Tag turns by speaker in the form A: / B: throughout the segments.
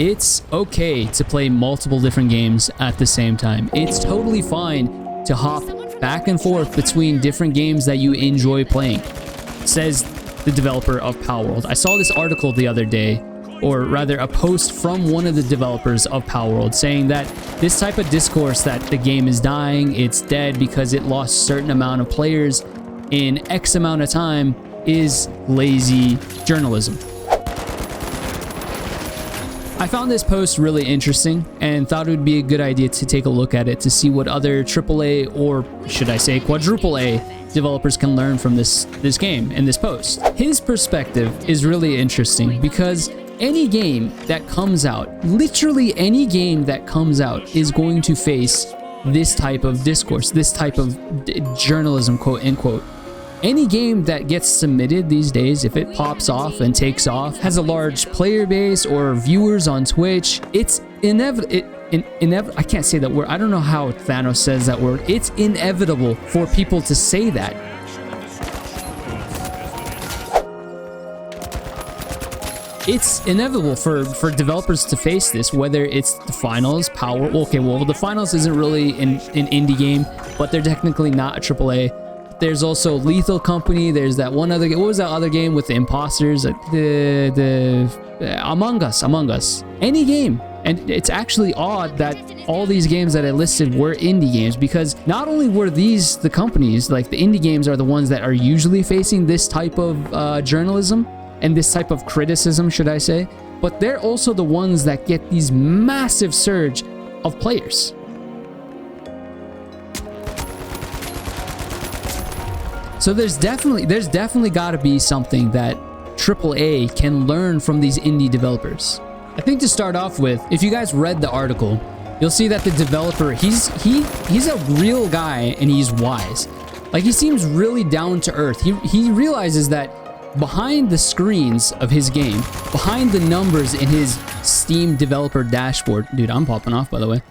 A: It's okay to play multiple different games at the same time. It's totally fine to hop back and forth between different games that you enjoy playing, says the developer of Palworld. I saw this article the other day, or rather a post from one of the developers of Palworld saying that this type of discourse that the game is dying, it's dead because it lost a certain amount of players in X amount of time is lazy journalism. I found this post really interesting and thought it would be a good idea to take a look at it to see what other AAA, or should I say quadruple A, developers can learn from this game in this post. His perspective is really interesting because any game that comes out, literally any game that comes out, is going to face this type of discourse, this type of journalism, quote unquote. Any game that gets submitted these days, if it pops off and takes off, has a large player base or viewers on Twitch, it's inevitable. I can't say that word. I don't know how Thanos says that word. It's inevitable for people to say that. It's inevitable for developers to face this, whether it's the finals, Power. Okay, well, the finals isn't really an indie game, but they're technically not a AAA. There's also Lethal Company. There's that one other game. What was that other game with the imposters? Among Us. Any game. And it's actually odd that all these games that I listed were indie games, because not only were these the companies, like the indie games are the ones that are usually facing this type of journalism and this type of criticism, should I say, but they're also the ones that get these massive surge of players. So there's definitely got to be something that AAA can learn from these indie developers. I think to start off with, if you guys read the article, you'll see that the developer, he's a real guy and he's wise. Like, he seems really down to earth. He realizes that behind the screens of his game, behind the numbers in his Steam developer dashboard, dude, I'm popping off by the way,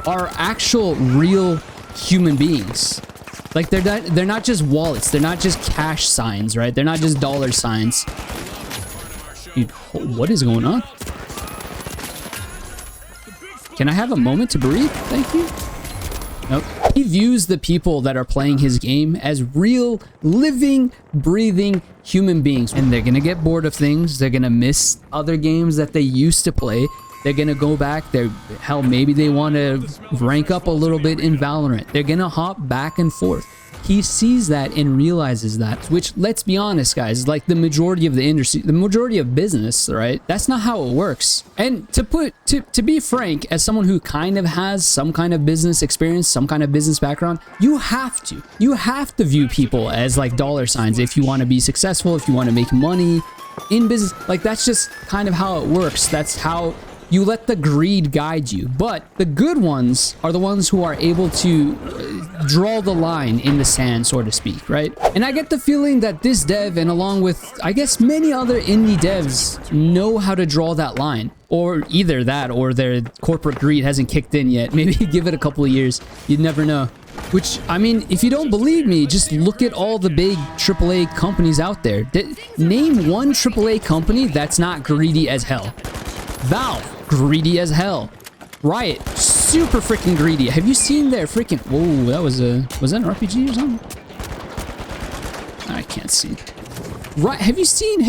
A: are actual real human beings. Like, they're not just wallets, they're not just cash signs, right? They're not just dollar signs. Dude, what is going on? Can I have a moment to breathe? Thank you. Nope. He views the people that are playing his game as real, living, breathing human beings. And they're gonna get bored of things. They're gonna miss other games that they used to play. They're gonna go back. Hell, maybe they want to rank up a little bit in Valorant. They're gonna hop back and forth. He sees that and realizes that, which, let's be honest, guys, like the majority of the industry, the majority of business, right? That's not how it works. And to be frank, as someone who kind of has some kind of business experience, some kind of business background, you have to view people as like dollar signs if you want to be successful, if you want to make money in business. Like, that's just kind of how it works. That's how you let the greed guide you. But the good ones are the ones who are able to draw the line in the sand, so to speak, right? And I get the feeling that this dev, and along with, I guess, many other indie devs, know how to draw that line. Or either that, or their corporate greed hasn't kicked in yet. Maybe give it a couple of years. You'd never know. Which, I mean, if you don't believe me, just look at all the big AAA companies out there. Name one AAA company that's not greedy as hell. Valve, greedy as hell. Riot, super freaking greedy. Have you seen their freaking... Whoa, that was that an RPG or something? I can't see. Right, have you seen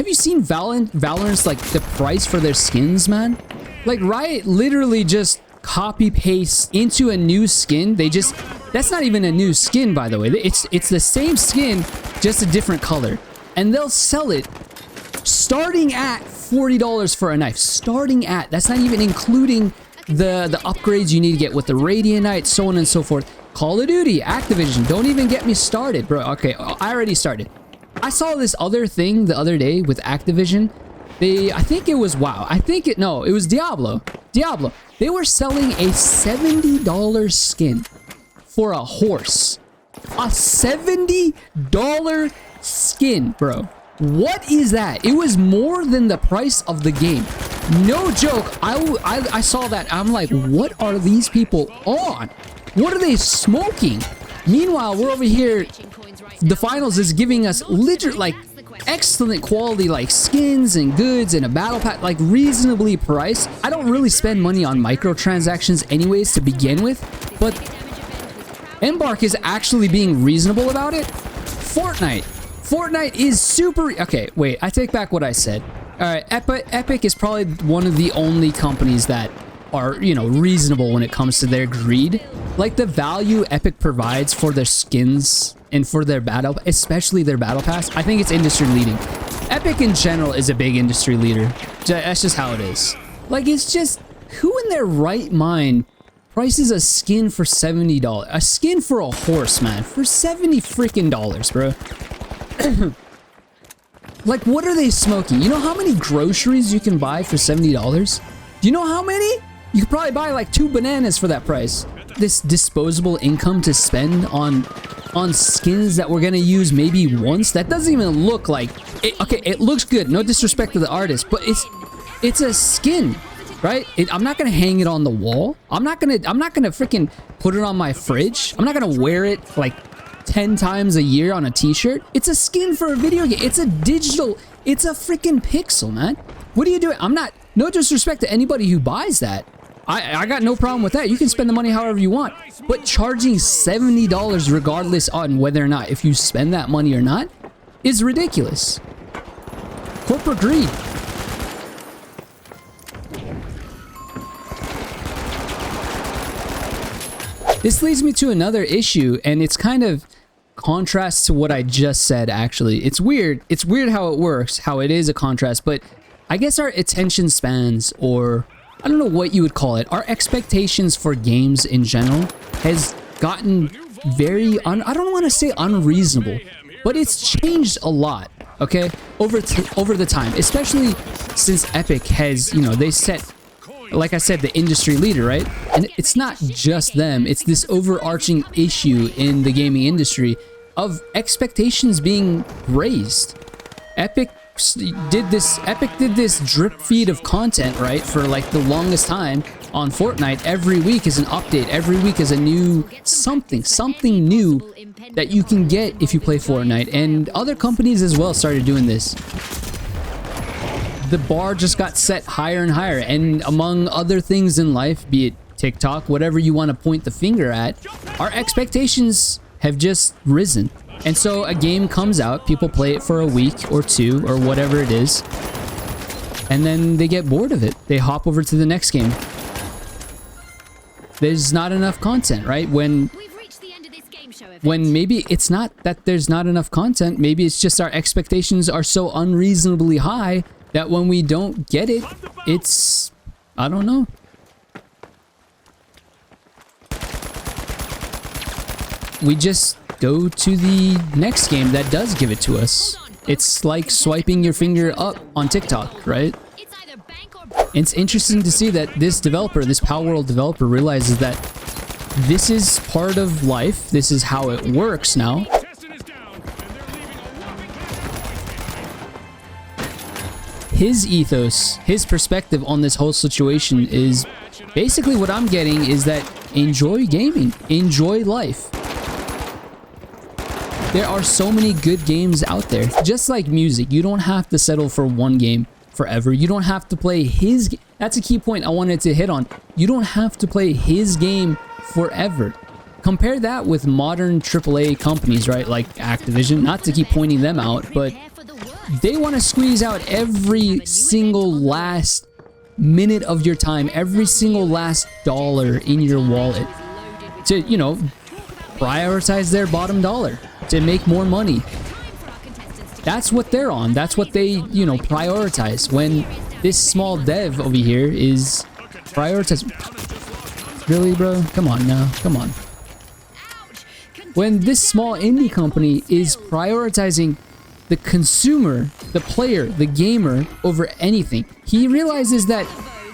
A: Valorant's, like, the price for their skins, man? Like, Riot literally just copy paste into a new skin. That's not even a new skin, by the way. It's the same skin, just a different color. And they'll sell it starting at $40 for a knife. Starting at, that's not even including the upgrades you need to get with the Radiant, so on and so forth. Call of Duty, Activision, don't even get me started, bro. Okay, I already started. I saw this other thing the other day with Activision. I think it was WoW. It was Diablo. They were selling a $70 skin for a horse. A $70 skin, bro. What is that? It was more than the price of the game. No joke. I saw that. I'm like, what are these people on? What are they smoking? Meanwhile, we're over here. The finals is giving us literally like excellent quality like skins and goods and a battle pack, like reasonably priced. I don't really spend money on microtransactions anyways to begin with, but Embark is actually being reasonable about it. Fortnite is super... Okay, wait, I take back what I said. Alright, Epic is probably one of the only companies that are, you know, reasonable when it comes to their greed. Like the value Epic provides for their skins and for their battle, especially their battle pass, I think it's industry leading. Epic in general is a big industry leader. That's just how it is. Like, it's just, who in their right mind prices a skin for $70? A skin for a horse, man, for $70 freaking dollars, bro. Like, what are they smoking? You know how many groceries you can buy for $70? Do you know how many? You could probably buy like 2 bananas for that price. This disposable income to spend on skins that we're gonna use maybe once, that doesn't even look like it. Okay, it looks good, no disrespect to the artist, but it's a skin, right? I'm not gonna hang it on the wall. I'm not gonna freaking put it on my fridge. I'm not gonna wear it like 10 times a year on a t-shirt. It's a skin for a video game. It's a digital, it's a freaking pixel, man. What are you doing? I'm not, no disrespect to anybody who buys that. I got no problem with that. You can spend the money however you want, but charging $70 regardless on whether or not if you spend that money or not is ridiculous. Corporate greed. This leads me to another issue, and it's kind of contrast to what I just said, actually. It's weird. It's weird how it works, how it is a contrast, but I guess our attention spans, or I don't know what you would call it, our expectations for games in general has gotten very, I don't want to say unreasonable, but it's changed a lot, okay, over the time, especially since Epic has, you know, they set, like I said, the industry leader, right? And it's not just them, it's this overarching issue in the gaming industry of expectations being raised. Epic did this drip feed of content, right, for like the longest time on Fortnite. Every week is an update, every week is a new something new that you can get if you play Fortnite, and other companies as well started doing this. The bar just got set higher and higher, and among other things in life, be it TikTok, whatever you want to point the finger at, our expectations have just risen. And so a game comes out, people play it for a week or two or whatever it is, and then they get bored of it. They hop over to the next game. There's not enough content, right? When maybe it's not that there's not enough content, maybe it's just our expectations are so unreasonably high that when we don't get it, it's, I don't know. We just go to the next game that does give it to us. It's like swiping your finger up on TikTok, right? It's interesting to see that this developer, this Palworld developer, realizes that this is part of life. This is how it works now. His ethos, his perspective on this whole situation is basically what I'm getting is that enjoy gaming, enjoy life. There are so many good games out there. Just like music, you don't have to settle for one game forever. You don't have to play his game. That's a key point I wanted to hit on. You don't have to play his game forever. Compare that with modern AAA companies, right? Like Activision, not to keep pointing them out, but they want to squeeze out every single last minute of your time, every single last dollar in your wallet to, you know, prioritize their bottom dollar, to make more money. That's what they're on. That's what they, you know, prioritize. When this small dev over here is prioritizing. Really, bro? Come on now. Come on. When this small indie company is prioritizing the consumer, the player, the gamer over anything, he realizes that,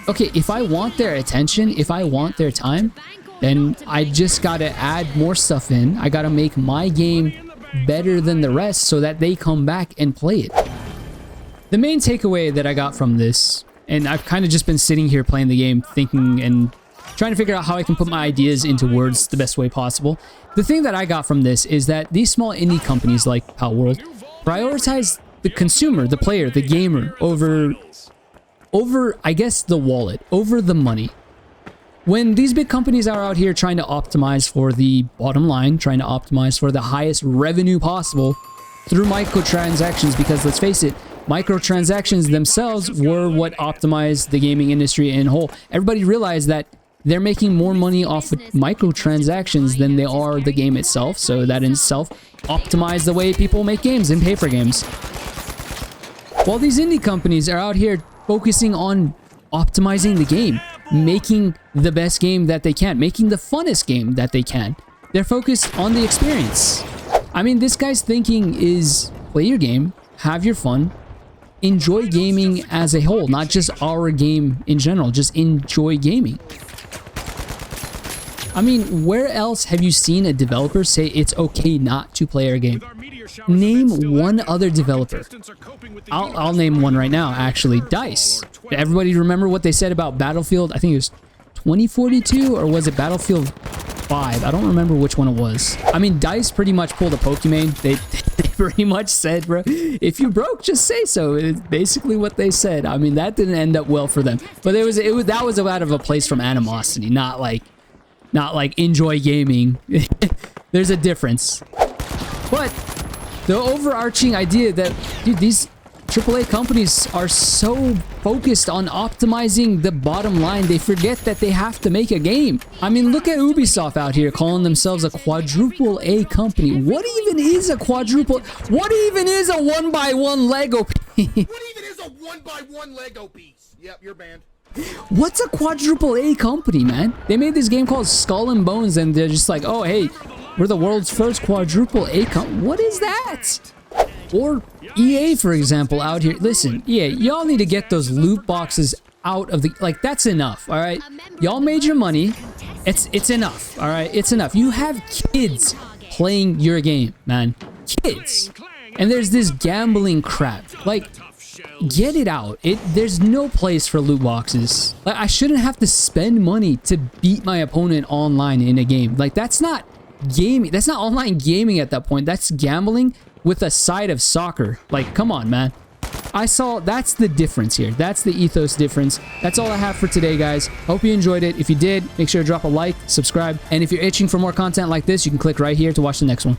A: okay, if I want their attention, if I want their time, then I just gotta add more stuff in. I gotta make my game better than the rest so that they come back and play it. The main takeaway that I got from this, and I've kind of just been sitting here playing the game thinking and trying to figure out how I can put my ideas into words the best way possible. The thing that I got from this is that these small indie companies like Palworld prioritize the consumer, the player, the gamer over, I guess, the wallet, over the money. When these big companies are out here trying to optimize for the bottom line, trying to optimize for the highest revenue possible through microtransactions, because let's face it, microtransactions themselves were what optimized the gaming industry in whole. Everybody realized that they're making more money off of microtransactions than they are the game itself, so that in itself optimized the way people make games and pay for games. While these indie companies are out here focusing on optimizing the game, making the best game that they can, making the funnest game that they can. They're focused on the experience. I mean, this guy's thinking is play your game, have your fun, enjoy gaming as a whole, not just our game in general, just enjoy gaming. I mean, where else have you seen a developer say it's okay not to play our game? Name one other developer. I'll name one right now, actually. DICE. Everybody remember what they said about Battlefield? I think it was 2042, or was it Battlefield 5? I don't remember which one it was. I mean, DICE pretty much pulled a Pokemon. They pretty much said, bro, if you broke, just say so. It's basically what they said. I mean, that didn't end up well for them. But that was out of a place from animosity, not like enjoy gaming. There's a difference. But the overarching idea that, dude, these AAA companies are so focused on optimizing the bottom line, they forget that they have to make a game. I mean, look at Ubisoft out here calling themselves a quadruple A company. What even is a quadruple? What even is a 1x1 Lego piece? What even is a 1x1 Lego piece? Yep, you're banned. What's a quadruple A company, man? They made this game called Skull and Bones, and they're just like, oh, hey, we're the world's first quadruple A company. What is that? Or EA, for example, out here. Listen, EA, y'all need to get those loot boxes out of the... Like, that's enough, all right? Y'all made your money. It's enough, all right? It's enough. You have kids playing your game, man. Kids. And there's this gambling crap. Like... Get it out. There's no place for loot boxes. Like, I shouldn't have to spend money to beat my opponent online in a game. Like, that's not gaming. That's not online gaming at that point. That's gambling with a side of soccer. Like, come on, man. That's the difference here. That's the ethos difference. That's all I have for today, guys. Hope you enjoyed it. If you did, make sure to drop a like, subscribe, and if you're itching for more content like this, you can click right here to watch the next one.